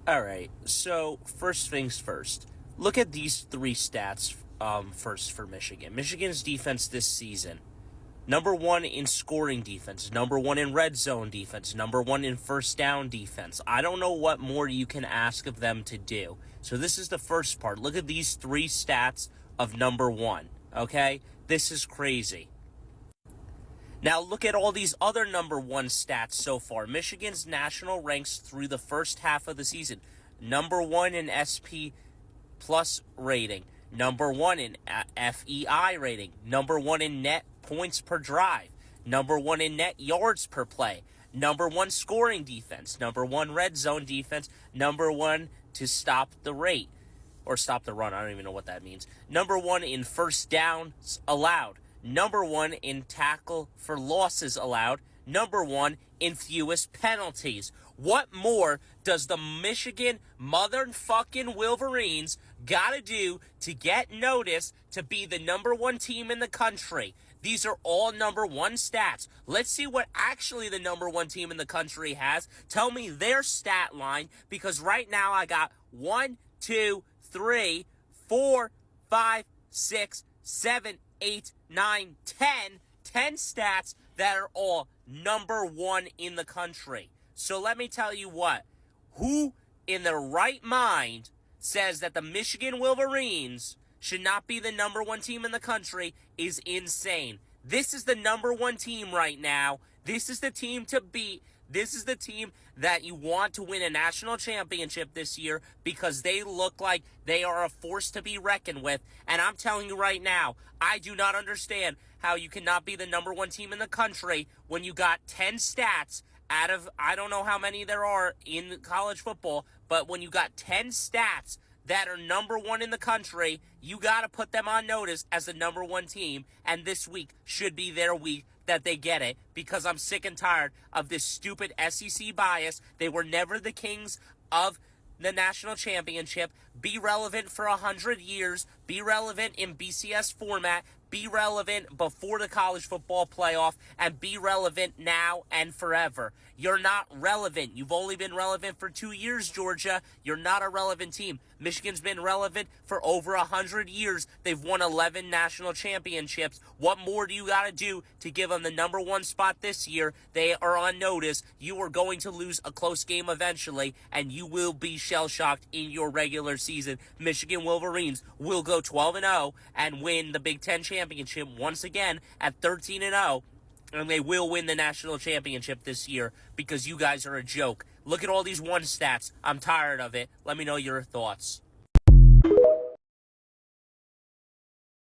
All right. So first things first. Look at these three stats first for Michigan. Michigan's defense this season: number one in scoring defense, number one in red zone defense, number one in first down defense. I don't know what more you can ask of them to do. So this is the first part. Look at these three stats of number one. Okay, this is crazy. Now look at all these other number one stats so far. Michigan's national ranks through the first half of the season: number one in SP plus rating, number one in FEI rating, number one in net points per drive, number one in net yards per play, number one scoring defense, number one red zone defense, number one to stop the rate or stop the run. I don't even know what that means. Number one in first downs allowed. Number one in tackle for losses allowed. Number one in fewest penalties. What more does the Michigan motherfucking Wolverines gotta do to get noticed to be the number one team in the country? These are all number one stats. Let's see what actually the number one team in the country has. Tell me their stat line, because right now I got 1, 2, 3, 4, 5, 6, 7, 8, 9, 10. 10 stats that are all number one in the country. So let me tell you what. Who in their right mind says that the Michigan Wolverines should not be the number one team in the country is insane. This is the number one team right now. This is the team to beat. This is the team that you want to win a national championship this year, because they look like they are a force to be reckoned with. And I'm telling you right now, I do not understand how you cannot be the number one team in the country when you got 10 stats out of, I don't know how many there are in college football, but when you got 10 stats that are number one in the country, you got to put them on notice as the number one team. And this week should be their week that they get it, because I'm sick and tired of this stupid SEC bias. They were never the kings of the national championship. Be relevant for 100 years. Be relevant in BCS format. Be relevant before the college football playoff, and be relevant now and forever. You're not relevant. You've only been relevant for 2 years, Georgia. You're not a relevant team. Michigan's been relevant for over 100 years. They've won 11 national championships. What more do you got to do to give them the number one spot this year? They are on notice. You are going to lose a close game eventually, and you will be shell-shocked in your regular season. Michigan Wolverines will go 12-0 and win the Big Ten championship once again at 13-0. And they will win the national championship this year, because you guys are a joke. Look at all these one stats. I'm tired of it. Let me know your thoughts.